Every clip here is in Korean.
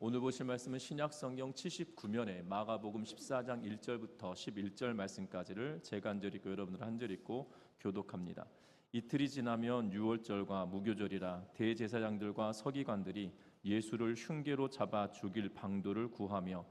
오늘 보실 말씀은 신약성경 79면에 마가복음 14장 1절부터 11절 말씀까지를 제가 한 절 읽고 여러분들 한 절 읽고 교독합니다. 이틀이 지나면 유월절과 무교절이라 대제사장들과 서기관들이 예수를 흉계로 잡아 죽일 방도를 구하며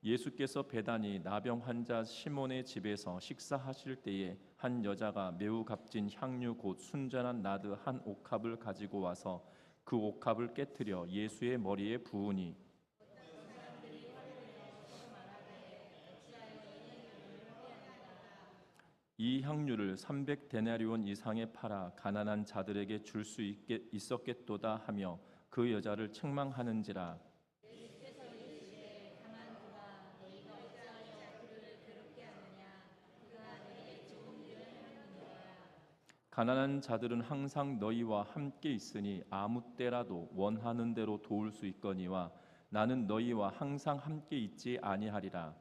예수께서 베다니 나병 환자 시몬의 집에서 식사하실 때에 한 여자가 매우 값진 향유 곧 순전한 나드 한 옥합을 가지고 와서 그 옥합을 깨뜨려 예수의 머리에 부으니 이 향유를 300데나리온 이상에 팔아 가난한 자들에게 줄 수 있었겠도다 하며 그 여자를 책망하는지라. 가난한 자들은 항상 너희와 함께 있으니 아무 때라도 원하는 대로 도울 수 있거니와 나는 너희와 항상 함께 있지 아니하리라.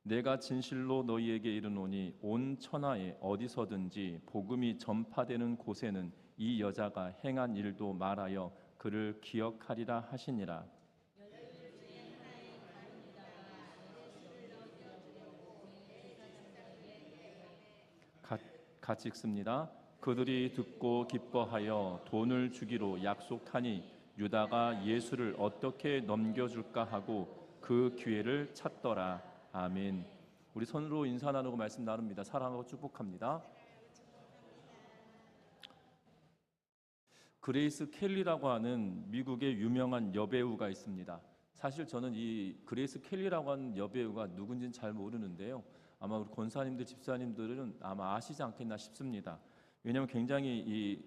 내가 진실로 너희에게 이르노니 온 천하에 어디서든지 복음이 전파되는 곳에는 이 여자가 행한 일도 말하여 그를 기억하리라 하시니라. 같이 읽습니다. 그들이 듣고 기뻐하여 돈을 주기로 약속하니 유다가 예수를 어떻게 넘겨줄까 하고 그 기회를 찾더라. 아멘. 우리 손으로 인사 나누고 말씀 나눕니다. 사랑하고 축복합니다. 그레이스 켈리라고 하는 미국의 유명한 여배우가 있습니다. 사실 저는 이 그레이스 켈리라고 하는 여배우가 누군지는 잘 모르는데요. 아마 우리 권사님들, 집사님들은 아마 아시지 않겠나 싶습니다. 왜냐하면 굉장히 이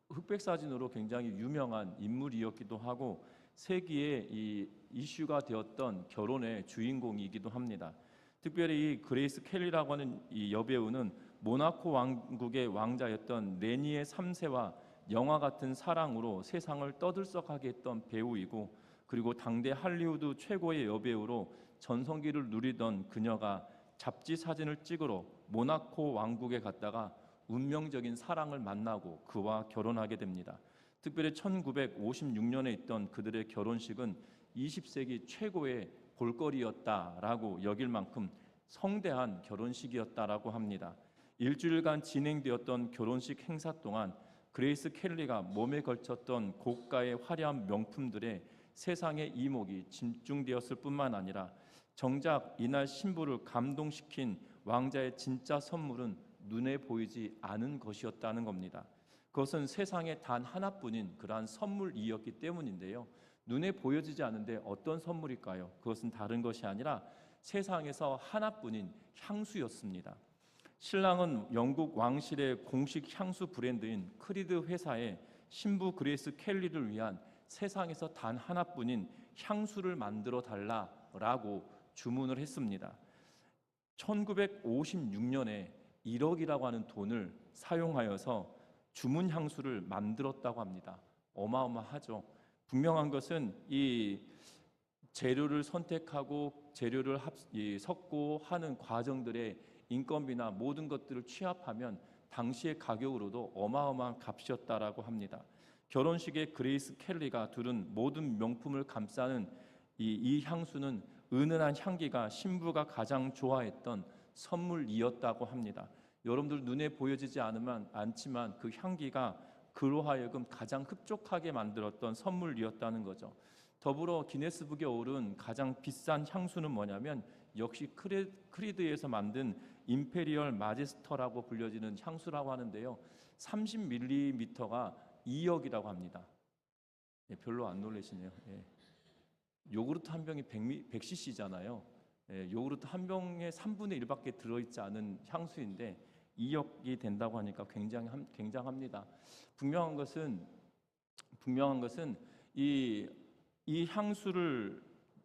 흑백 사진으로 굉장히 유명한 인물이었기도 하고 세기의 이 이슈가 되었던 결혼의 주인공이기도 합니다. 특별히 이 그레이스 켈리라고 하는 이 여배우는 모나코 왕국의 왕자였던 레니의 3세와 영화 같은 사랑으로 세상을 떠들썩하게 했던 배우이고, 그리고 당대 할리우드 최고의 여배우로 전성기를 누리던 그녀가 잡지 사진을 찍으러 모나코 왕국에 갔다가 운명적인 사랑을 만나고 그와 결혼하게 됩니다. 특별히 1956년에 있던 그들의 결혼식은 20세기 최고의 볼거리였다라고 여길 만큼 성대한 결혼식이었다라고 합니다. 일주일간 진행되었던 결혼식 행사 동안 그레이스 켈리가 몸에 걸쳤던 고가의 화려한 명품들에 세상의 이목이 집중되었을 뿐만 아니라 정작 이날 신부를 감동시킨 왕자의 진짜 선물은 눈에 보이지 않은 것이었다는 겁니다. 그것은 세상에 단 하나뿐인 그러한 선물이었기 때문인데요. 눈에 보여지지 않는데 어떤 선물일까요? 그것은 다른 것이 아니라 세상에서 하나뿐인 향수였습니다. 신랑은 영국 왕실의 공식 향수 브랜드인 크리드 회사에 신부 그레이스 켈리를 위한 세상에서 단 하나뿐인 향수를 만들어 달라라고 주문을 했습니다. 1956년에 1억이라고 하는 돈을 사용하여서 주문 향수를 만들었다고 합니다. 어마어마하죠. 분명한 것은 이 재료를 선택하고 재료를 섞고 하는 과정들의 인건비나 모든 것들을 취합하면 당시의 가격으로도 어마어마한 값이었다라고 합니다. 결혼식에 그레이스 켈리가 두른 모든 명품을 감싸는 이 향수는 은은한 향기가 신부가 가장 좋아했던 선물이었다고 합니다. 여러분들 눈에 보여지지 않지만 그 향기가 그로 하여금 가장 흡족하게 만들었던 선물이었다는 거죠. 더불어 기네스북에 오른 가장 비싼 향수는 뭐냐면 역시 크리드에서 만든 임페리얼 마제스터라고 불려지는 향수라고 하는데요. 30ml가 2억이라고 합니다. 별로 안 놀라시네요. 요구르트 한 병이 100cc잖아요. 요구르트 한 병에 3분의 1밖에 들어있지 않은 향수인데 2억이 된다고 하니까 굉장합니다. 분명한 것은 이 향수를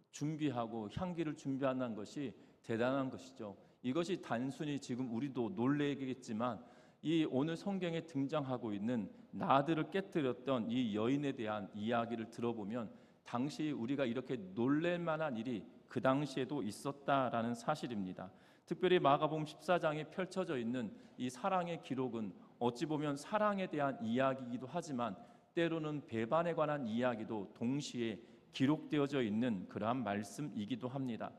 준비하고 향기를 준비한다는 것이 대단한 것이죠. 이것이 단순히 지금 우리도 놀래겠지만 이 오늘 성경에 등장하고 있는 나드를 깨뜨렸던 이 여인에 대한 이야기를 들어보면 당시 우리가 이렇게 놀랄 만한 일이 그 당시에도 있었다라는 사실입니다. 특별히 마가복음 14장에 펼쳐져 있는 이 사랑의 기록은 어찌 보면 사랑에 대한 이야기이기도 하지만 때로는 배반에 관한 이야기도 동시에 기록되어져 있는 그러한 말씀이기도 합니다.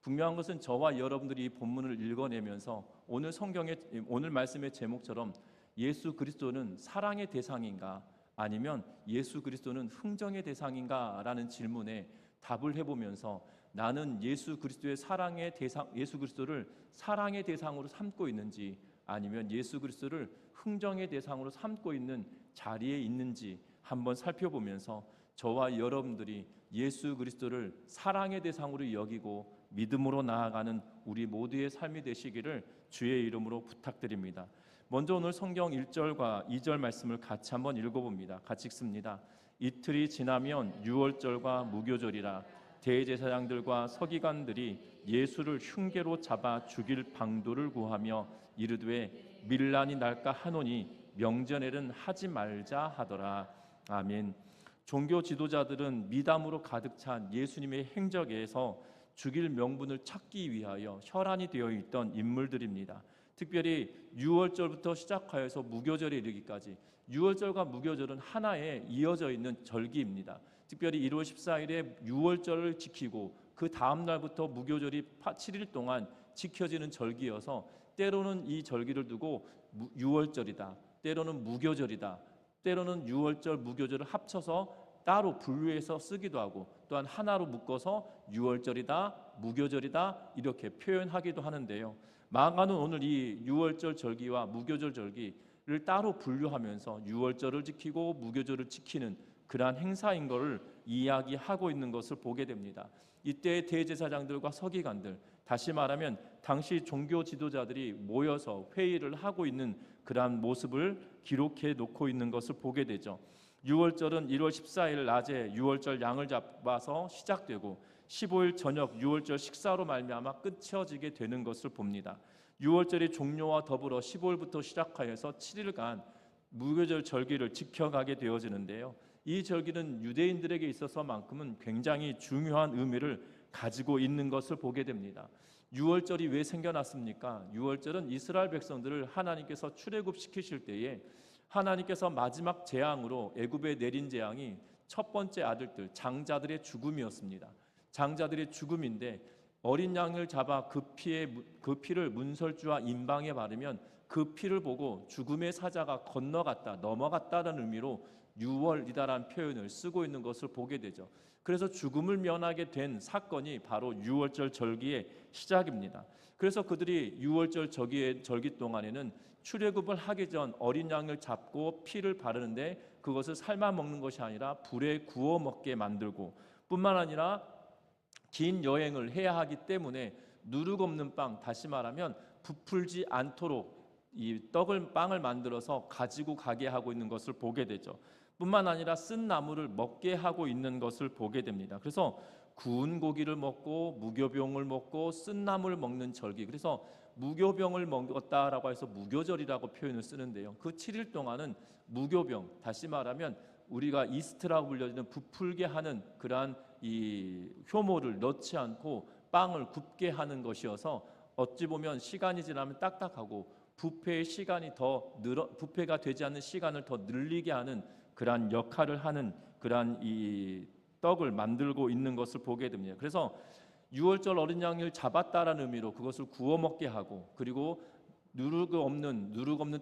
분명한 것은 저와 여러분들이 이 본문을 읽어내면서 오늘 말씀의 제목처럼 예수 그리스도는 사랑의 대상인가 아니면 예수 그리스도는 흥정의 대상인가라는 질문에 답을 해보면서 나는 예수 그리스도를 사랑의 대상으로 삼고 있는지 아니면 예수 그리스도를 흥정의 대상으로 삼고 있는 자리에 있는지 한번 살펴보면서 저와 여러분들이 예수 그리스도를 사랑의 대상으로 여기고 믿음으로 나아가는 우리 모두의 삶이 되시기를 주의 이름으로 부탁드립니다. 먼저 오늘 성경 1절과 2절 말씀을 같이 한번 읽어봅니다. 같이 읽습니다. 이틀이 지나면 유월절과 무교절이라 대제사장들과 서기관들이 예수를 흉계로 잡아 죽일 방도를 구하며 이르되 밀란이 날까 하노니 명절에는 하지 말자 하더라. 아멘. 종교 지도자들은 미담으로 가득 찬 예수님의 행적에서 죽일 명분을 찾기 위하여 혈안이 되어 있던 인물들입니다. 특별히 유월절부터 시작하여서 무교절에 이르기까지 유월절과 무교절은 하나에 이어져 있는 절기입니다. 특별히 1월 14일에 유월절을 지키고 그 다음 날부터 무교절이 7일 동안 지켜지는 절기여서 때로는 이 절기를 두고 유월절이다, 때로는 무교절이다, 때로는 유월절, 무교절을 합쳐서 따로 분류해서 쓰기도 하고 또한 하나로 묶어서 유월절이다, 무교절이다 이렇게 표현하기도 하는데요. 마가는 오늘 이 유월절 절기와 무교절 절기를 따로 분류하면서 유월절을 지키고 무교절을 지키는 그러한 행사인 것을 이야기하고 있는 것을 보게 됩니다. 이때 대제사장들과 서기관들, 다시 말하면 당시 종교 지도자들이 모여서 회의를 하고 있는 그러한 모습을 기록해 놓고 있는 것을 보게 되죠. 유월절은 1월 14일 낮에 유월절 양을 잡아서 시작되고 15일 저녁 유월절 식사로 말미암아 끝이어지게 되는 것을 봅니다. 유월절의 종료와 더불어 15일부터 시작하여서 7일간 무교절 절기를 지켜가게 되어지는데요. 이 절기는 유대인들에게 있어서만큼은 굉장히 중요한 의미를 가지고 있는 것을 보게 됩니다. 유월절이 왜 생겨났습니까? 유월절은 이스라엘 백성들을 하나님께서 출애굽시키실 때에 하나님께서 마지막 재앙으로 애굽에 내린 재앙이 첫 번째 아들들 장자들의 죽음이었습니다. 장자들의 죽음인데 어린 양을 잡아 그 피를 문설주와 임방에 바르면 그 피를 보고 죽음의 사자가 넘어갔다는 의미로 유월이다라는 표현을 쓰고 있는 것을 보게 되죠. 그래서 죽음을 면하게 된 사건이 바로 유월절 절기의 시작입니다. 그래서 그들이 유월절 절기 동안에는 출애굽을 하기 전 어린 양을 잡고 피를 바르는데 그것을 삶아 먹는 것이 아니라 불에 구워 먹게 만들고 뿐만 아니라 긴 여행을 해야 하기 때문에 누룩 없는 빵, 다시 말하면 부풀지 않도록 이 빵을 만들어서 가지고 가게 하고 있는 것을 보게 되죠. 뿐만 아니라 쓴 나물을 먹게 하고 있는 것을 보게 됩니다. 그래서 구운 고기를 먹고 무교병을 먹고 쓴 나물 먹는 절기, 그래서 무교병을 먹었다라고 해서 무교절이라고 표현을 쓰는데요. 그 7일 동안은 무교병, 다시 말하면 우리가 이스트라고 불려지는 부풀게 하는 그러한 이 효모를 넣지 않고 빵을 굽게 하는 것이어서 어찌 보면 시간이 지나면 딱딱하고 부패가 되지 않는 시간을 더 늘리게 하는 그러한 역할을 하는 그러한 이 떡을 만들고 있는 것을 보게 됩니다. 그래서 유월절 어린 양을 잡았다라는 의미로 그것을 구워 먹게 하고 그리고 누룩 없는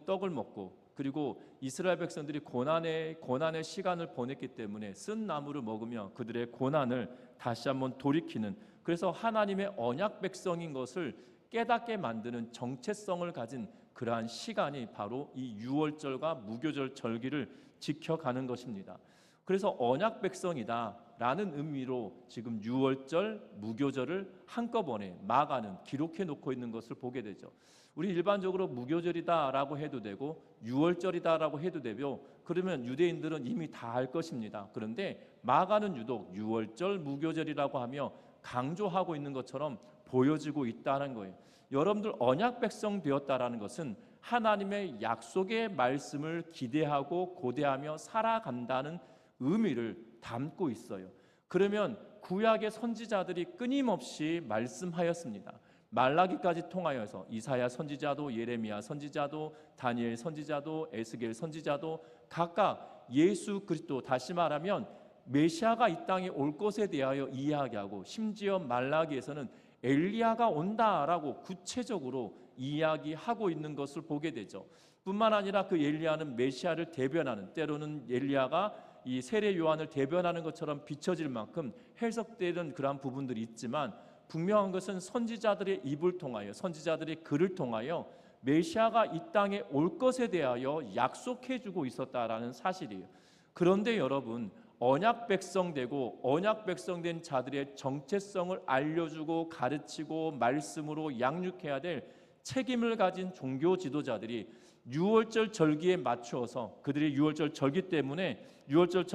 떡을 먹고 그리고 이스라엘 백성들이 고난의 시간을 보냈기 때문에 쓴 나물을 먹으며 그들의 고난을 다시 한번 돌이키는, 그래서 하나님의 언약 백성인 것을 깨닫게 만드는 정체성을 가진 그러한 시간이 바로 이 유월절과 무교절 절기를 지켜가는 것입니다. 그래서 언약 백성이다라는 의미로 지금 유월절, 무교절을 한꺼번에 마가는 기록해 놓고 있는 것을 보게 되죠. 우리 일반적으로 무교절이다라고 해도 되고 유월절이다라고 해도 되고 그러면 유대인들은 이미 다 알 것입니다. 그런데 마가는 유독 유월절, 무교절이라고 하며 강조하고 있는 것처럼 보여지고 있다는 거예요. 여러분들 언약 백성 되었다라는 것은 하나님의 약속의 말씀을 기대하고 고대하며 살아간다는 의미를 담고 있어요. 그러면 구약의 선지자들이 끊임없이 말씀하였습니다. 말라기까지 통하여서 이사야 선지자도, 예레미야 선지자도, 다니엘 선지자도, 에스겔 선지자도 각각 예수 그리스도, 다시 말하면 메시아가 이 땅에 올 것에 대하여 이야기하고, 심지어 말라기에서는 엘리야가 온다라고 구체적으로 이야기하고 있는 것을 보게 되죠. 뿐만 아니라 그 엘리야는 메시아를 대변하는, 때로는 엘리야가 이 세례 요한을 대변하는 것처럼 비춰질 만큼 해석되는 그러한 부분들이 있지만, 분명한 것은 선지자들의 입을 통하여, 선지자들의 글을 통하여 메시아가 이 땅에 올 것에 대하여 약속해주고 있었다라는 사실이에요. 그런데 여러분, 언약 백성 되고 언약 백성 된 자들의 정체성을 알려주고 가르치고 말씀으로 양육해야 될 책임을 가진 종교 지도자들이 유월절 절기에 맞추어서, 그들의 유월절 절기 때문에 유월절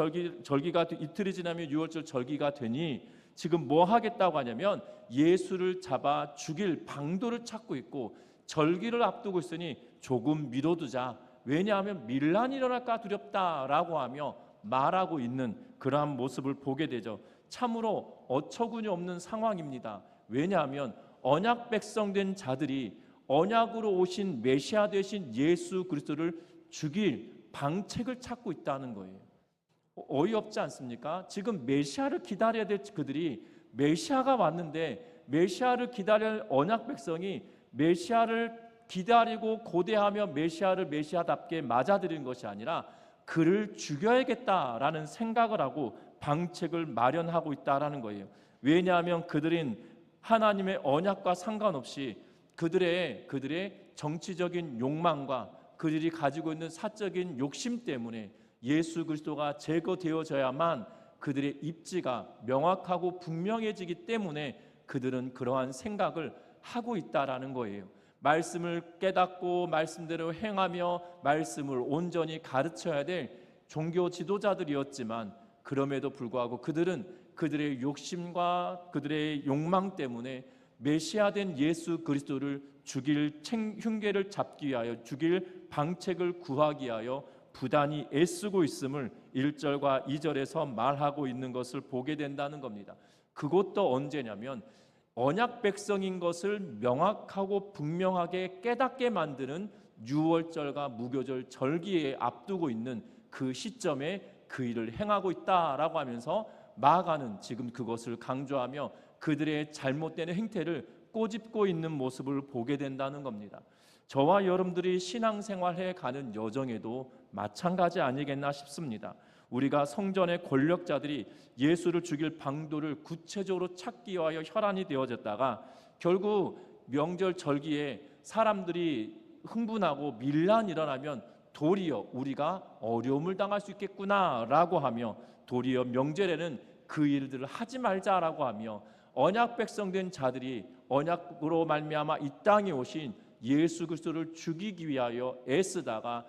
절기가 이틀이 지나면 유월절 절기가 되니 지금 뭐 하겠다고 하냐면 예수를 잡아 죽일 방도를 찾고 있고, 절기를 앞두고 있으니 조금 미뤄두자, 왜냐하면 밀란이 일어날까 두렵다라고 하며 말하고 있는 그러한 모습을 보게 되죠. 참으로 어처구니 없는 상황입니다. 왜냐하면 언약 백성 된 자들이 언약으로 오신 메시아 되신 예수 그리스도를 죽일 방책을 찾고 있다는 거예요. 어이없지 않습니까? 지금 메시아를 기다려야 될 그들이 메시아가 왔는데, 메시아를 기다릴 언약 백성이 메시아를 기다리고 고대하며 메시아를 메시아답게 맞아들이는 것이 아니라 그를 죽여야겠다라는 생각을 하고 방책을 마련하고 있다라는 거예요. 왜냐하면 그들은 하나님의 언약과 상관없이 그들의 정치적인 욕망과 그들이 가지고 있는 사적인 욕심 때문에 예수 그리스도가 제거되어져야만 그들의 입지가 명확하고 분명해지기 때문에 그들은 그러한 생각을 하고 있다라는 거예요. 말씀을 깨닫고 말씀대로 행하며 말씀을 온전히 가르쳐야 될 종교 지도자들이었지만, 그럼에도 불구하고 그들은 그들의 욕심과 그들의 욕망 때문에 메시아된 예수 그리스도를 죽일 흉계를 잡기 위하여, 죽일 방책을 구하기 위하여 부단히 애쓰고 있음을 1절과 2절에서 말하고 있는 것을 보게 된다는 겁니다. 그것도 언제냐면 언약 백성인 것을 명확하고 분명하게 깨닫게 만드는 유월절과 무교절 절기에 앞두고 있는 그 시점에 그 일을 행하고 있다라고 하면서 마가는 지금 그것을 강조하며 그들의 잘못된 행태를 꼬집고 있는 모습을 보게 된다는 겁니다. 저와 여러분들이 신앙생활해 가는 여정에도 마찬가지 아니겠나 싶습니다. 우리가 성전의 권력자들이 예수를 죽일 방도를 구체적으로 찾기 위하여 혈안이 되어졌다가 결국 명절 절기에 사람들이 흥분하고 밀란이 일어나면 도리어 우리가 어려움을 당할 수 있겠구나라고 하며 도리어 명절에는 그 일들을 하지 말자라고 하며 언약 백성 된 자들이 언약으로 말미암아 이 땅에 오신 예수 그리스도를 죽이기 위하여 애쓰다가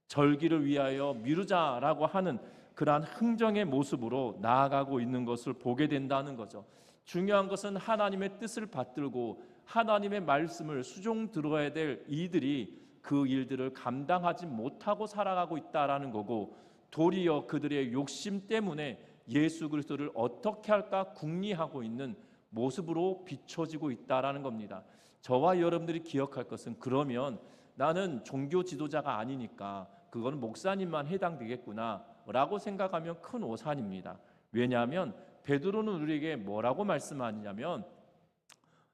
절기를 위하여 미루자라고 하는 그러한 흥정의 모습으로 나아가고 있는 것을 보게 된다는 거죠. 중요한 것은 하나님의 뜻을 받들고 하나님의 말씀을 수종 들어야 될 이들이 그 일들을 감당하지 못하고 살아가고 있다라는 거고, 도리어 그들의 욕심 때문에 예수 그리스도를 어떻게 할까 궁리하고 있는 모습으로 비춰지고 있다라는 겁니다. 저와 여러분들이 기억할 것은, 그러면 나는 종교 지도자가 아니니까 그건 목사님만 해당되겠구나 라고 생각하면 큰 오산입니다. 왜냐하면 베드로는 우리에게 뭐라고 말씀하냐면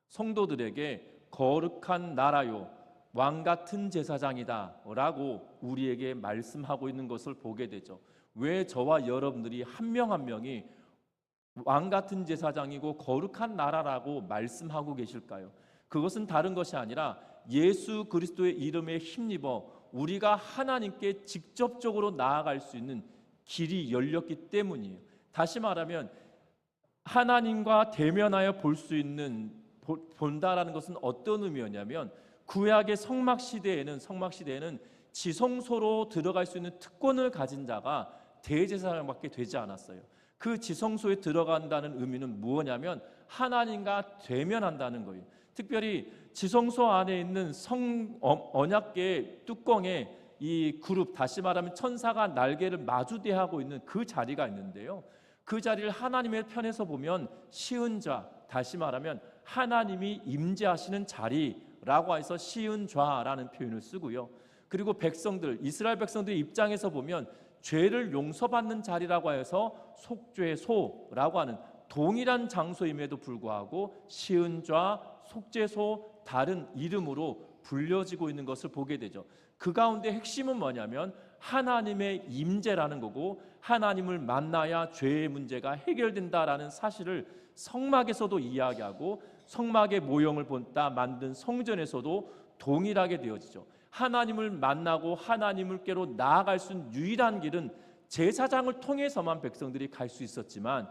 성도들에게 거룩한 나라요 왕같은 제사장이다 라고 우리에게 말씀하고 있는 것을 보게 되죠. 왜 저와 여러분들이 한 명 한 명이 왕같은 제사장이고 거룩한 나라라고 말씀하고 계실까요? 그것은 다른 것이 아니라 예수 그리스도의 이름에 힘입어 우리가 하나님께 직접적으로 나아갈 수 있는 길이 열렸기 때문이에요. 다시 말하면 하나님과 대면하여 볼 수 있는, 본다라는 것은 어떤 의미였냐면, 구약의 성막 시대에는 지성소로 들어갈 수 있는 특권을 가진 자가 대제사장밖에 되지 않았어요. 그 지성소에 들어간다는 의미는 무엇이냐면 하나님과 대면한다는 거예요. 특별히 지성소 안에 있는 언약궤 뚜껑에 이 그룹, 다시 말하면 천사가 날개를 마주대하고 있는 그 자리가 있는데요. 그 자리를 하나님의 편에서 보면 시은 좌, 다시 말하면 하나님이 임재하시는 자리라고 해서 시은 좌라는 표현을 쓰고요. 그리고 백성들, 이스라엘 백성들의 입장에서 보면 죄를 용서받는 자리라고 해서 속죄소라고 하는 동일한 장소임에도 불구하고 시은 좌, 속죄소 다른 이름으로 불려지고 있는 것을 보게 되죠. 그 가운데 핵심은 뭐냐면 하나님의 임재라는 거고, 하나님을 만나야 죄의 문제가 해결된다라는 사실을 성막에서도 이야기하고 성막의 모형을 본따 만든 성전에서도 동일하게 되어지죠. 하나님을 만나고 하나님께로 나아갈 수 있는 유일한 길은 제사장을 통해서만 백성들이 갈 수 있었지만,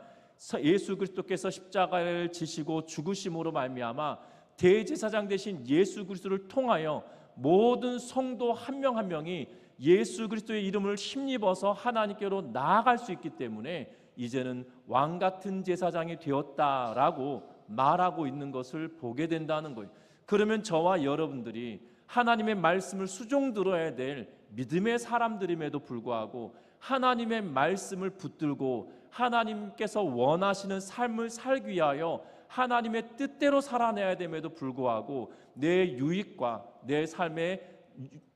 예수 그리스도께서 십자가를 지시고 죽으심으로 말미암아 대제사장 되신 예수 그리스도를 통하여 모든 성도 한 명 한 명이 예수 그리스도의 이름을 힘입어서 하나님께로 나아갈 수 있기 때문에 이제는 왕 같은 제사장이 되었다라고 말하고 있는 것을 보게 된다는 거예요. 그러면 저와 여러분들이 하나님의 말씀을 수종 들어야 될 믿음의 사람들임에도 불구하고 하나님의 말씀을 붙들고 하나님께서 원하시는 삶을 살기 위하여 하나님의 뜻대로 살아내야 됨에도 불구하고 내 유익과 내 삶의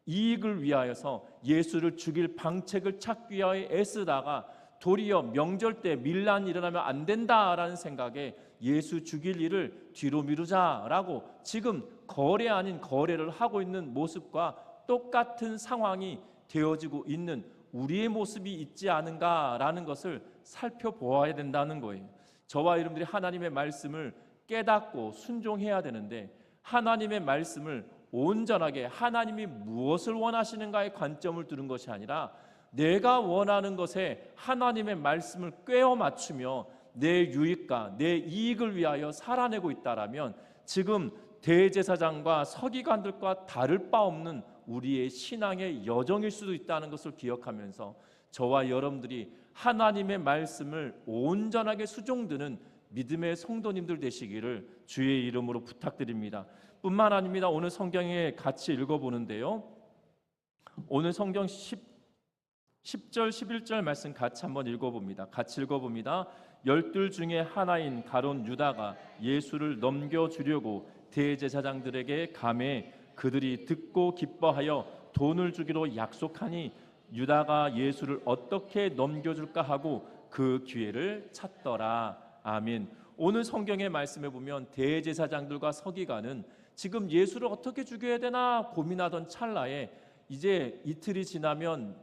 이익을 위하여서 예수를 죽일 방책을 찾기 위하여 애쓰다가 도리어 명절 때 밀란이 일어나면 안 된다라는 생각에 예수 죽일 일을 뒤로 미루자라고 지금 거래 아닌 거래를 하고 있는 모습과 똑같은 상황이 되어지고 있는 우리의 모습이 있지 않은가라는 것을 살펴보아야 된다는 거예요. 저와 여러분들이 하나님의 말씀을 깨닫고 순종해야 되는데, 하나님의 말씀을 온전하게 하나님이 무엇을 원하시는가의 관점을 두는 것이 아니라 내가 원하는 것에 하나님의 말씀을 꿰어 맞추며 내 유익과 내 이익을 위하여 살아내고 있다라면 지금 대제사장과 서기관들과 다를 바 없는 우리의 신앙의 여정일 수도 있다는 것을 기억하면서 저와 여러분들이 하나님의 말씀을 온전하게 수종드는 믿음의 성도님들 되시기를 주의 이름으로 부탁드립니다. 뿐만 아닙니다. 오늘 성경에 같이 읽어보는데요, 오늘 성경 10절 11절 말씀 같이 한번 읽어봅니다. 같이 읽어봅니다. 12 중에 하나인 가룟 유다가 예수를 넘겨주려고 대제사장들에게 가매 그들이 듣고 기뻐하여 돈을 주기로 약속하니 유다가 예수를 어떻게 넘겨줄까 하고 그 기회를 찾더라. 아멘. 오늘 성경의 말씀에 보면 대제사장들과 서기관은 지금 예수를 어떻게 죽여야 되나 고민하던 찰나에 이제 이틀이 지나면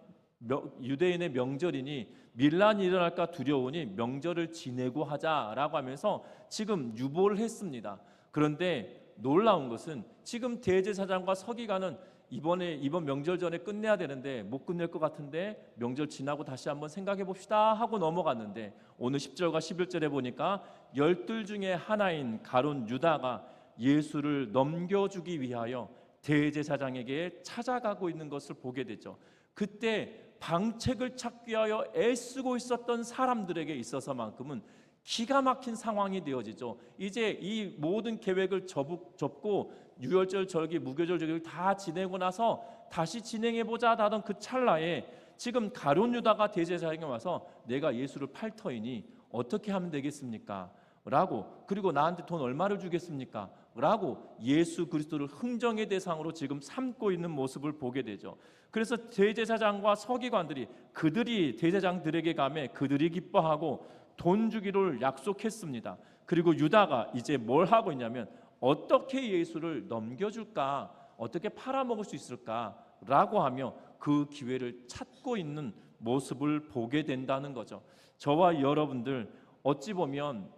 유대인의 명절이니 밀란이 일어날까 두려우니 명절을 지내고 하자라고 하면서 지금 유보를 했습니다. 그런데 놀라운 것은 지금 대제사장과 서기관은 이번 명절 전에 끝내야 되는데 못 끝낼 것 같은데 명절 지나고 다시 한번 생각해 봅시다 하고 넘어갔는데, 오늘 10절과 11절에 보니까 12 중에 하나인 가룟 유다가 예수를 넘겨주기 위하여 대제사장에게 찾아가고 있는 것을 보게 되죠. 그때 방책을 찾기 위하여 애쓰고 있었던 사람들에게 있어서만큼은 기가 막힌 상황이 되어지죠. 이제 이 모든 계획을 접고 유월절 절기, 무교절 절기를 다 지내고 나서 다시 진행해보자 하던 그 찰나에 지금 가룟 유다가 대제사장에 와서 내가 예수를 팔 터이니 어떻게 하면 되겠습니까? 라고, 그리고 나한테 돈 얼마를 주겠습니까? 라고 예수 그리스도를 흥정의 대상으로 지금 삼고 있는 모습을 보게 되죠. 그래서 대제사장과 서기관들이 그들이 대제사장들에게 가매 그들이 기뻐하고 돈 주기를 약속했습니다. 그리고 유다가 이제 뭘 하고 있냐면 어떻게 예수를 넘겨줄까, 어떻게 팔아먹을 수 있을까라고 하며 그 기회를 찾고 있는 모습을 보게 된다는 거죠. 저와 여러분들 어찌 보면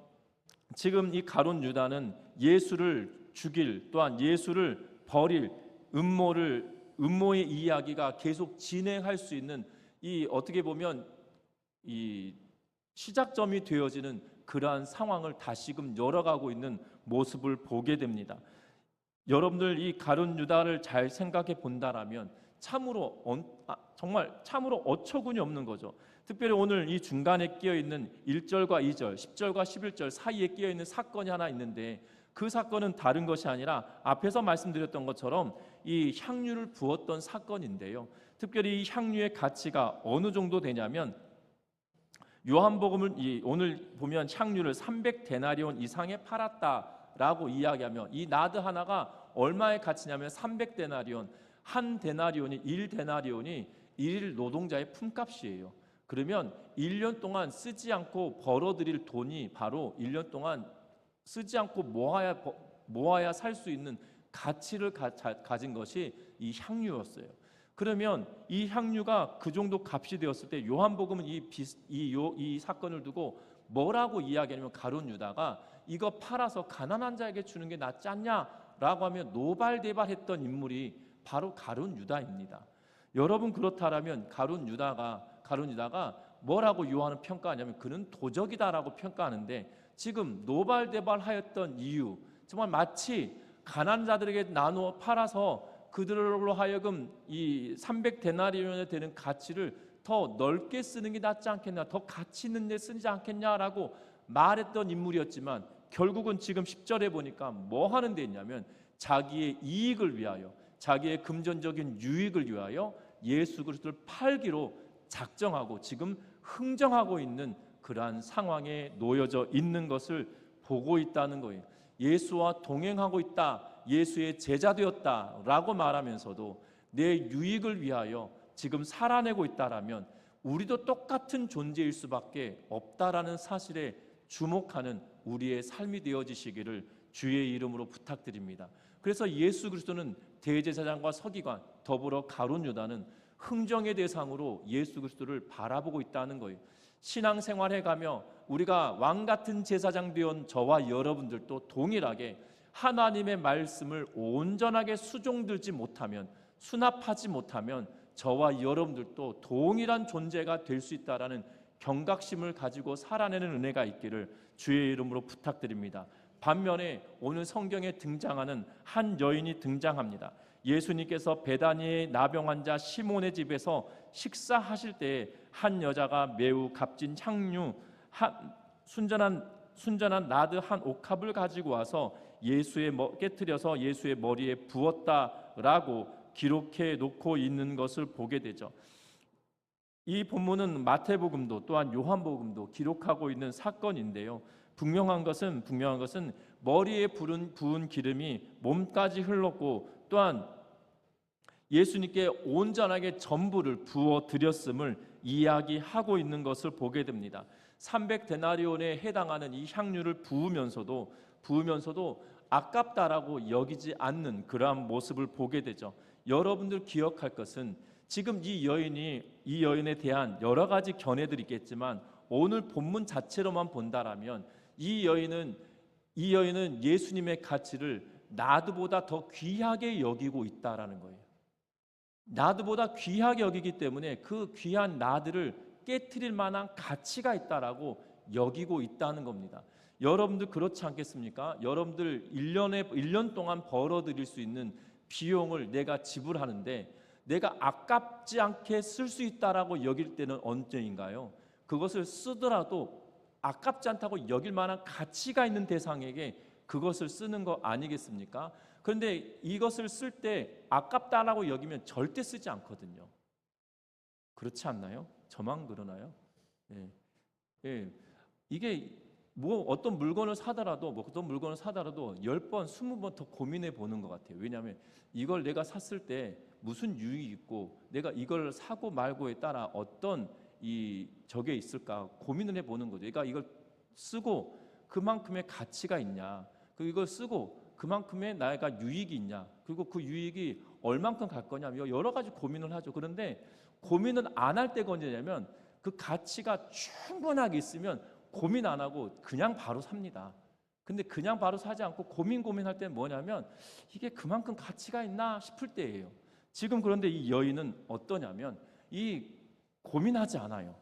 지금 이 가룟 유다는 예수를 죽일, 또한 예수를 버릴 음모의 이야기가 계속 진행할 수 있는 이 어떻게 보면 이 시작점이 되어지는 그러한 상황을 다시금 열어가고 있는 모습을 보게 됩니다. 여러분들 이 가룟 유다를 잘 생각해 본다라면 정말 참으로 어처구니 없는 거죠. 특별히 오늘 이 중간에 끼어 있는 1절과 2절, 10절과 11절 사이에 끼어 있는 사건이 하나 있는데, 그 사건은 다른 것이 아니라 앞에서 말씀드렸던 것처럼 이 향유를 부었던 사건인데요. 특별히 이 향유의 가치가 어느 정도 되냐면 요한복음을 오늘 보면 향유를 300데나리온 이상에 팔았다라고 이야기하며 이 나드 하나가 얼마의 가치냐면 300데나리온, 한 데나리온이 1데나리온이 일 노동자의 품값이에요. 그러면 1년 동안 쓰지 않고 벌어들일 돈이 바로 1년 동안 쓰지 않고 모아야 살 수 있는 가치를 가진 것이 이 향유였어요. 그러면 이 향유가 그 정도 값이 되었을 때 요한복음은 이 사건을 두고 뭐라고 이야기하냐면 가룟 유다가 이거 팔아서 가난한 자에게 주는 게 낫지 않냐라고 하며 노발대발했던 인물이 바로 가룟 유다입니다. 여러분 그렇다라면 가룟 유다가 뭐라고 요한은 평가하냐면 그는 도적이다라고 평가하는데 지금 노발대발하였던 이유 정말 마치 가난한 자들에게 나누어 팔아서 그들로 하여금 이 300데나리온에 되는 가치를 더 넓게 쓰는 게 낫지 않겠냐, 더 가치 있는 데 쓰지 않겠냐라고 말했던 인물이었지만 결국은 지금 10절에 보니까 뭐 하는 데 있냐면 자기의 이익을 위하여, 자기의 금전적인 유익을 위하여 예수 그리스도를 팔기로 작정하고 지금 흥정하고 있는 그러한 상황에 놓여져 있는 것을 보고 있다는 거예요. 예수와 동행하고 있다, 예수의 제자 되었다라고 말하면서도 내 유익을 위하여 지금 살아내고 있다라면 우리도 똑같은 존재일 수밖에 없다라는 사실에 주목하는 우리의 삶이 되어지시기를 주의 이름으로 부탁드립니다. 그래서 예수 그리스도는 대제사장과 서기관 더불어 가룟 유다는 흥정의 대상으로 예수 그리스도를 바라보고 있다는 거예요. 신앙생활해 가며 우리가 왕 같은 제사장 되온 저와 여러분들도 동일하게 하나님의 말씀을 온전하게 수종들지 못하면, 수납하지 못하면 저와 여러분들도 동일한 존재가 될 수 있다라는 경각심을 가지고 살아내는 은혜가 있기를 주의 이름으로 부탁드립니다. 반면에 오늘 성경에 등장하는 한 여인이 등장합니다. 예수님께서 베다니의 나병 환자 시몬의 집에서 식사하실 때에 한 여자가 매우 값진 향유 순전한 나드 한 옥합을 가지고 와서 깨뜨려서 예수의 머리에 부었다라고 기록해 놓고 있는 것을 보게 되죠. 이 본문은 마태복음도 또한 요한복음도 기록하고 있는 사건인데요. 분명한 것은 머리에 부은 기름이 몸까지 흘렀고 또한 예수님께 온전하게 전부를 부어 드렸음을 이야기하고 있는 것을 보게 됩니다. 300데나리온에 해당하는 이 향유를 부으면서도 아깝다라고 여기지 않는 그러한 모습을 보게 되죠. 여러분들 기억할 것은 지금 이 여인에 대한 여러 가지 견해들이 있겠지만 오늘 본문 자체로만 본다라면 이 여인은 예수님의 가치를 나드보다 더 귀하게 여기고 있다라는 거예요. 나드보다 귀하게 여기기 때문에 그 귀한 나드를 깨트릴 만한 가치가 있다라고 여기고 있다는 겁니다. 여러분들 그렇지 않겠습니까? 여러분들 1년 동안 벌어들일 수 있는 비용을 내가 지불하는데 내가 아깝지 않게 쓸 수 있다라고 여길 때는 언제인가요? 그것을 쓰더라도 아깝지 않다고 여길 만한 가치가 있는 대상에게 그것을 쓰는 거 아니겠습니까? 그런데 이것을 쓸 때 아깝다라고 여기면 절대 쓰지 않거든요. 그렇지 않나요? 저만 그러나요? 예. 이게 어떤 물건을 사더라도 10번, 20번 더 고민해 보는 것 같아요. 왜냐하면 이걸 내가 샀을 때 무슨 유익이 있고 내가 이걸 사고 말고에 따라 어떤 저게 있을까 고민을 해 보는 거죠. 그러니까 이걸 쓰고 그만큼의 가치가 있냐, 그리고 이걸 쓰고 그만큼의 나가 유익이 있냐, 그리고 그 유익이 얼만큼 갈 거냐, 여러 가지 고민을 하죠. 그런데 고민은 안 할 때가 언제냐면 그 가치가 충분하게 있으면 고민 안 하고 그냥 바로 삽니다. 근데 그냥 바로 사지 않고 고민할 때는 뭐냐면 이게 그만큼 가치가 있나 싶을 때예요. 지금 그런데 이 여인은 어떠냐면 이 고민하지 않아요.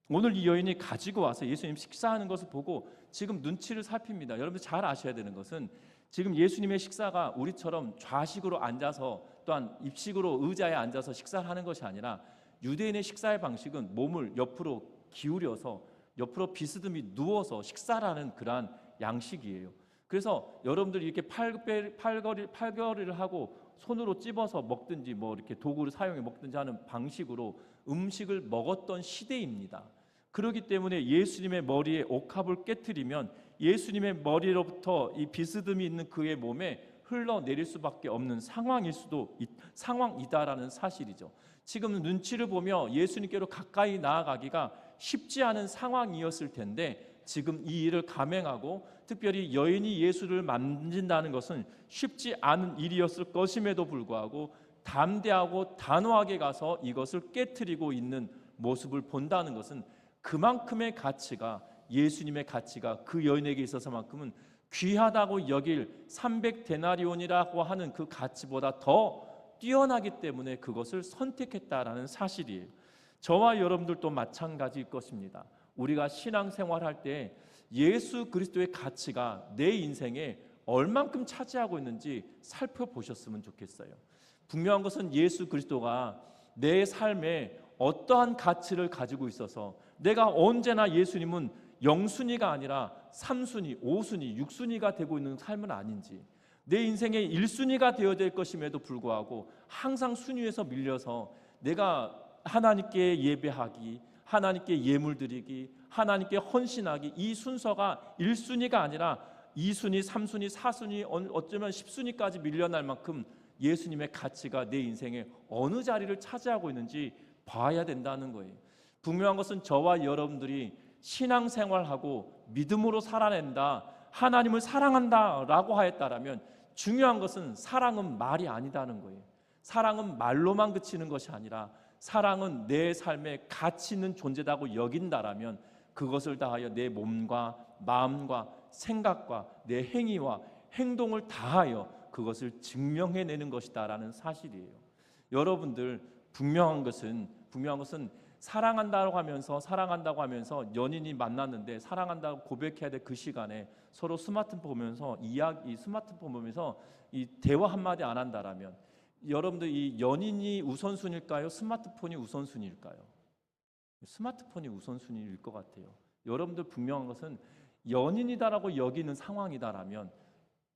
오늘 이 여인이 가지고 와서 예수님 식사하는 것을 보고 지금 눈치를 살핍니다. 여러분들 잘 아셔야 되는 것은 지금 예수님의 식사가 우리처럼 좌식으로 앉아서 또한 입식으로 의자에 앉아서 식사를 하는 것이 아니라 유대인의 식사의 방식은 몸을 옆으로 기울여서 옆으로 비스듬히 누워서 식사를 하는 그러한 양식이에요. 그래서 여러분들이 이렇게 팔걸이를 하고 손으로 찝어서 먹든지 이렇게 도구를 사용해 먹든지 하는 방식으로 음식을 먹었던 시대입니다. 그렇기 때문에 예수님의 머리에 옥합을 깨뜨리면 예수님의 머리로부터 이 비스듬히 있는 그의 몸에 흘러내릴 수밖에 없는 상황이다라는 사실이죠. 지금 눈치를 보며 예수님께로 가까이 나아가기가 쉽지 않은 상황이었을 텐데 지금 이 일을 감행하고 특별히 여인이 예수를 만진다는 것은 쉽지 않은 일이었을 것임에도 불구하고 담대하고 단호하게 가서 이것을 깨트리고 있는 모습을 본다는 것은 그만큼의 가치가, 예수님의 가치가 그 여인에게 있어서만큼은 귀하다고 여길 300데나리온이라고 하는 그 가치보다 더 뛰어나기 때문에 그것을 선택했다라는 사실이에요. 저와 여러분들도 마찬가지일 것입니다. 우리가 신앙생활할 때 예수 그리스도의 가치가 내 인생에 얼만큼 차지하고 있는지 살펴보셨으면 좋겠어요. 분명한 것은 예수 그리스도가 내 삶에 어떠한 가치를 가지고 있어서 내가 언제나 예수님은 영순위가 아니라 3순위, 5순위, 6순위가 되고 있는 삶은 아닌지, 내 인생의 1순위가 되어야 될 것임에도 불구하고 항상 순위에서 밀려서 내가 하나님께 예배하기, 하나님께 예물 드리기, 하나님께 헌신하기, 이 순서가 1순위가 아니라 2순위, 3순위, 4순위, 어쩌면 10순위까지 밀려날 만큼 예수님의 가치가 내 인생에 어느 자리를 차지하고 있는지 봐야 된다는 거예요. 분명한 것은 저와 여러분들이 신앙생활하고 믿음으로 살아낸다, 하나님을 사랑한다 라고 하였다라면 중요한 것은 사랑은 말이 아니다는 거예요. 사랑은 말로만 그치는 것이 아니라 사랑은 내 삶에 가치 있는 존재다고 여긴다라면 그것을 다하여 내 몸과 마음과 생각과 내 행위와 행동을 다하여 그것을 증명해내는 것이다라는 사실이에요. 여러분들 분명한 것은 사랑한다고 하면서 연인이 만났는데 사랑한다고 고백해야 될 그 시간에 서로 스마트폰 보면서 이 대화 한마디 안 한다라면 여러분들 이 연인이 우선순위일까요? 스마트폰이 우선순위일까요? 스마트폰이 우선순위일 것 같아요. 여러분들 분명한 것은 연인이다라고 여기는 상황이다라면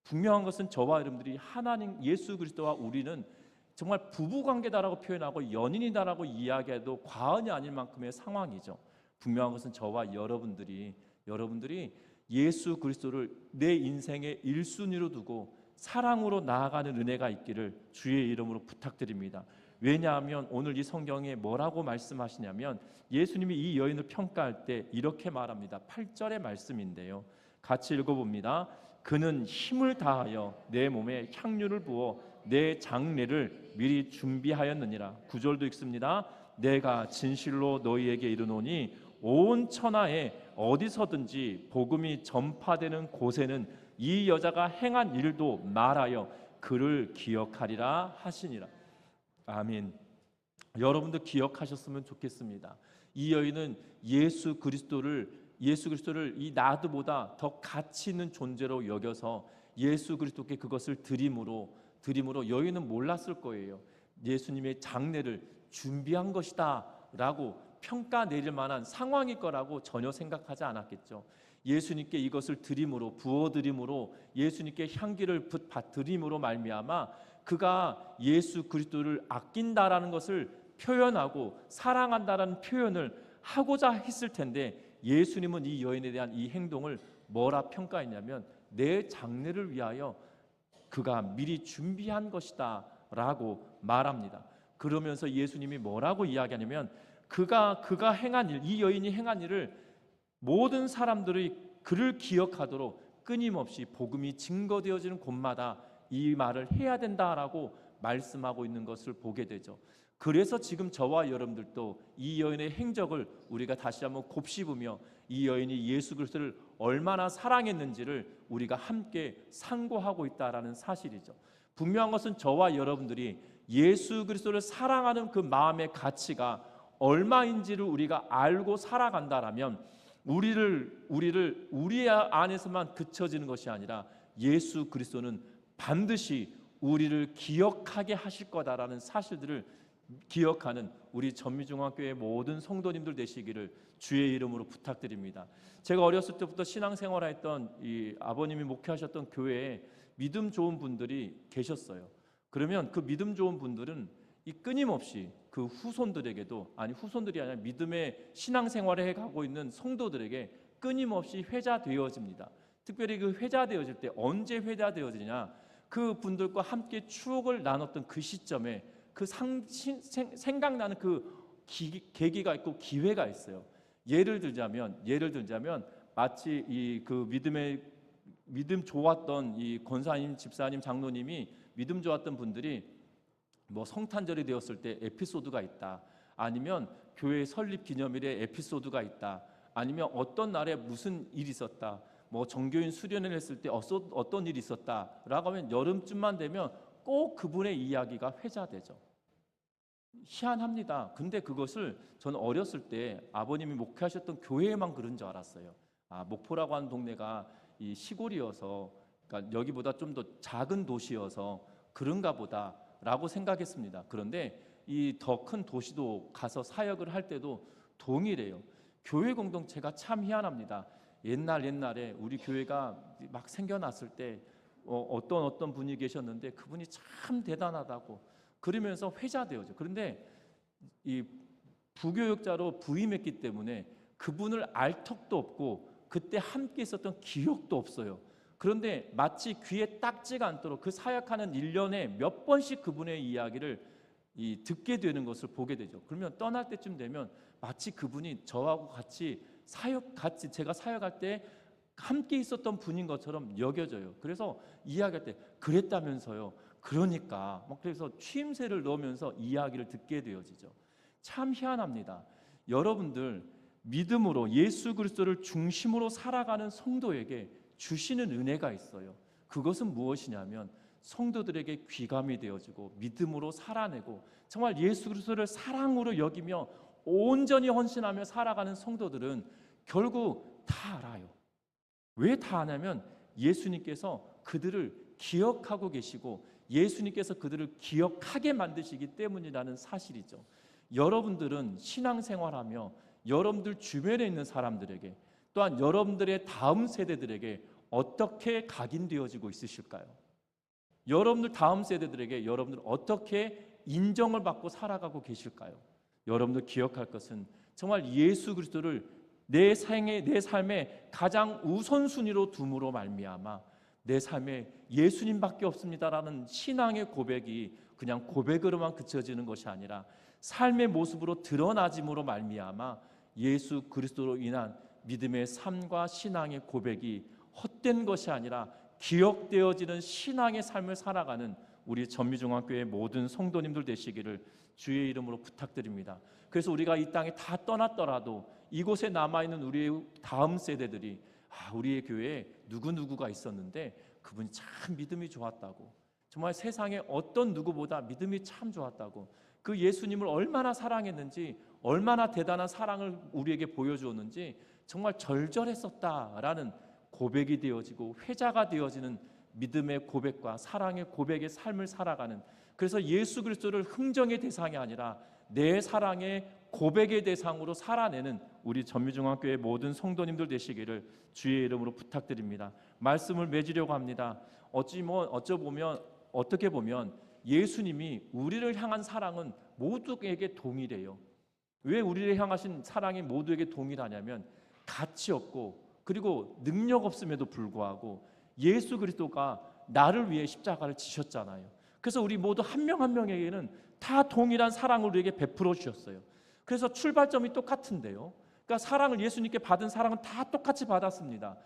분명한 것은 저와 여러분들이 하나님 예수 그리스도와 우리는 정말 부부관계다라고 표현하고 연인이다라고 이야기해도 과언이 아닐 만큼의 상황이죠. 분명한 것은 저와 여러분들이 예수 그리스도를 내 인생의 1순위로 두고 사랑으로 나아가는 은혜가 있기를 주의 이름으로 부탁드립니다. 왜냐하면 오늘 이 성경에 뭐라고 말씀하시냐면 예수님이 이 여인을 평가할 때 이렇게 말합니다. 8절의 말씀인데요. 같이 읽어봅니다. 그는 힘을 다하여 내 몸에 향유를 부어 내 장례를 미리 준비하였느니라. 9절도 읽습니다. 내가 진실로 너희에게 이르노니 온 천하에 어디서든지 복음이 전파되는 곳에는 이 여자가 행한 일도 말하여 그를 기억하리라 하시니라. 아멘. 여러분도 기억하셨으면 좋겠습니다. 이 여인은 예수 그리스도를 이 나드보다 더 가치 있는 존재로 여겨서 예수 그리스도께 그것을 드림으로 여인은 몰랐을 거예요. 예수님의 장례를 준비한 것이다 라고 평가 내릴 만한 상황일 거라고 전혀 생각하지 않았겠죠. 예수님께 이것을 드림으로 부어드림으로 예수님께 향기를 드림으로 말미암아 그가 예수 그리스도를 아낀다라는 것을 표현하고 사랑한다라는 표현을 하고자 했을 텐데 예수님은 이 여인에 대한 이 행동을 뭐라 평가했냐면 내 장례를 위하여 그가 미리 준비한 것이다 라고 말합니다. 그러면서 예수님이 뭐라고 이야기하냐면 그가 행한 일, 이 여인이 행한 일을 모든 사람들이 그를 기억하도록 끊임없이 복음이 증거되어지는 곳마다 이 말을 해야 된다라고 말씀하고 있는 것을 보게 되죠. 그래서 지금 저와 여러분들도 이 여인의 행적을 우리가 다시 한번 곱씹으며 이 여인이 예수 그리스도를 얼마나 사랑했는지를 우리가 함께 상고하고 있다라는 사실이죠. 분명한 것은 저와 여러분들이 예수 그리스도를 사랑하는 그 마음의 가치가 얼마인지를 우리가 알고 살아간다라면 우리 안에서만 그쳐지는 것이 아니라 예수 그리스도는 반드시 우리를 기억하게 하실 거다라는 사실들을 기억하는 우리 전미중앙교회 모든 성도님들 되시기를 주의 이름으로 부탁드립니다. 제가 어렸을 때부터 신앙생활했던 이 아버님이 목회하셨던 교회에 믿음 좋은 분들이 계셨어요. 그러면 그 믿음 좋은 분들은 이 끊임없이 그 후손들에게도, 아니 후손들이 아니라 믿음의 신앙생활을 해가고 있는 성도들에게 끊임없이 회자되어집니다. 특별히 그 회자되어질 때 언제 회자되어지냐, 그 분들과 함께 추억을 나눴던 그 시점에 그 생각나는 그 계기가 있고 기회가 있어요. 예를 들자면 마치 이 그 믿음 좋았던 이 권사님, 집사님, 장로님이 믿음 좋았던 분들이 뭐 성탄절이 되었을 때 에피소드가 있다, 아니면 교회 설립 기념일에 에피소드가 있다, 아니면 어떤 날에 무슨 일이 있었다, 뭐 정교인 수련을 했을 때 어떤 일이 있었다라고 하면 여름쯤만 되면 꼭 그분의 이야기가 회자되죠. 희한합니다. 근데 그것을 저는 어렸을 때 아버님이 목회하셨던 교회에만 그런 줄 알았어요. 목포라고 하는 동네가 이 시골이어서, 그러니까 여기보다 좀 더 작은 도시여서 그런가 보다라고 생각했습니다. 그런데 이 더 큰 도시도 가서 사역을 할 때도 동일해요. 교회 공동체가 참 희한합니다. 옛날에 우리 교회가 막 생겨났을 때 어떤 분이 계셨는데 그분이 참 대단하다고 그러면서 회자되어져. 그런데 이 부교육자로 부임했기 때문에 그분을 알 턱도 없고 그때 함께 있었던 기억도 없어요. 그런데 마치 귀에 딱지가 않도록 그 사역하는 1년에 몇 번씩 그분의 이야기를 듣게 되는 것을 보게 되죠. 그러면 떠날 때쯤 되면 마치 그분이 저하고 같이 제가 사역할 때 함께 있었던 분인 것처럼 여겨져요. 그래서 이야기할 때 그랬다면서요, 그러니까 막 그래서 취임새를 넣으면서 이야기를 듣게 되어지죠. 참 희한합니다. 여러분들 믿음으로 예수 그리스도를 중심으로 살아가는 성도에게 주시는 은혜가 있어요. 그것은 무엇이냐면 성도들에게 귀감이 되어지고 믿음으로 살아내고 정말 예수 그리스도를 사랑으로 여기며 온전히 헌신하며 살아가는 성도들은 결국 다 알아요. 왜 다 아냐면 예수님께서 그들을 기억하고 계시고 예수님께서 그들을 기억하게 만드시기 때문이라는 사실이죠. 여러분들은 신앙생활하며 여러분들 주변에 있는 사람들에게, 또한 여러분들의 다음 세대들에게 어떻게 각인되어지고 있으실까요? 여러분들 다음 세대들에게 여러분들 어떻게 인정을 받고 살아가고 계실까요? 여러분들 기억할 것은 정말 예수 그리스도를 내 삶의 가장 우선순위로 둠으로 말미암아 내 삶에 예수님밖에 없습니다라는 신앙의 고백이 그냥 고백으로만 그쳐지는 것이 아니라 삶의 모습으로 드러나짐으로 말미암아 예수 그리스도로 인한 믿음의 삶과 신앙의 고백이 헛된 것이 아니라 기억되어지는 신앙의 삶을 살아가는 우리 전미중앙교회 모든 성도님들 되시기를 주의 이름으로 부탁드립니다. 그래서 우리가 이 땅에 다 떠났더라도 이곳에 남아있는 우리의 다음 세대들이 우리의 교회에 누구누구가 있었는데 그분이 참 믿음이 좋았다고, 정말 세상에 어떤 누구보다 믿음이 참 좋았다고, 그 예수님을 얼마나 사랑했는지, 얼마나 대단한 사랑을 우리에게 보여주었는지 정말 절절했었다라는 고백이 되어지고 회자가 되어지는 믿음의 고백과 사랑의 고백의 삶을 살아가는, 그래서 예수 그리스도를 흥정의 대상이 아니라 내 사랑의 고백의 대상으로 살아내는 우리 전미중앙교회 모든 성도님들 되시기를 주의 이름으로 부탁드립니다. 말씀을 맺으려고 합니다. 어떻게 보면 예수님이 우리를 향한 사랑은 모두에게 동일해요. 왜 우리를 향하신 사랑이 모두에게 동일하냐면 가치 없고 그리고 능력 없음에도 불구하고 예수 그리스도가 나를 위해 십자가를 지셨잖아요. 그래서 우리 모두 한 명 한 명에게는 다 동일한 사랑을 우리에게 베풀어 주셨어요. 그래서 출발점이 똑같은데요. 그러니까 사랑을, 예수님께 받은 사랑은 다 똑같이 받았습니다.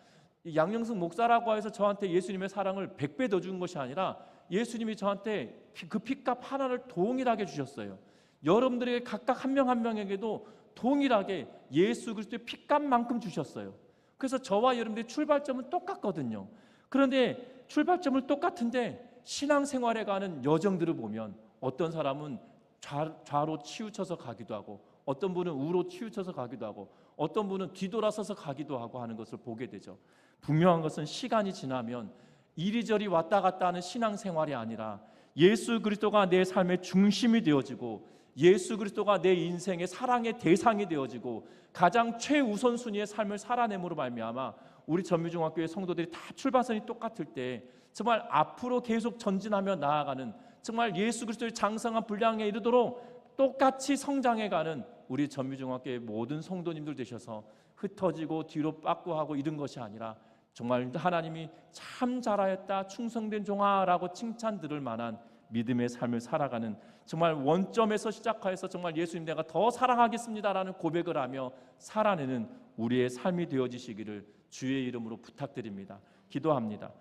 양영승 목사라고 해서 저한테 예수님의 사랑을 100배 더 준 것이 아니라 예수님이 저한테 그 핏값 하나를 동일하게 주셨어요. 여러분들에게 각각 한 명 한 명에게도 동일하게 예수 그리스도의 핏값만큼 주셨어요. 그래서 저와 여러분들의 출발점은 똑같거든요. 그런데 출발점을 똑같은데 신앙생활에 가는 여정들을 보면 어떤 사람은 좌로 치우쳐서 가기도 하고, 어떤 분은 우로 치우쳐서 가기도 하고, 어떤 분은 뒤돌아서서 가기도 하고 하는 것을 보게 되죠. 분명한 것은 시간이 지나면 이리저리 왔다 갔다 하는 신앙생활이 아니라 예수 그리스도가 내 삶의 중심이 되어지고 예수 그리스도가 내 인생의 사랑의 대상이 되어지고 가장 최우선순위의 삶을 살아내므로 말미암아 우리 전미중학교의 성도들이 다 출발선이 똑같을 때 정말 앞으로 계속 전진하며 나아가는 정말 예수 그리스도의 장성한 분량에 이르도록 똑같이 성장해가는 우리 전미중학교의 모든 성도님들 되셔서 흩어지고 뒤로 빠꾸하고 이런 것이 아니라 정말 하나님이 참 잘하였다 충성된 종아라고 칭찬 들을 만한 믿음의 삶을 살아가는 정말 원점에서 시작하여서 정말 예수님 내가 더 사랑하겠습니다라는 고백을 하며 살아내는 우리의 삶이 되어지시기를 주의 이름으로 부탁드립니다. 기도합니다.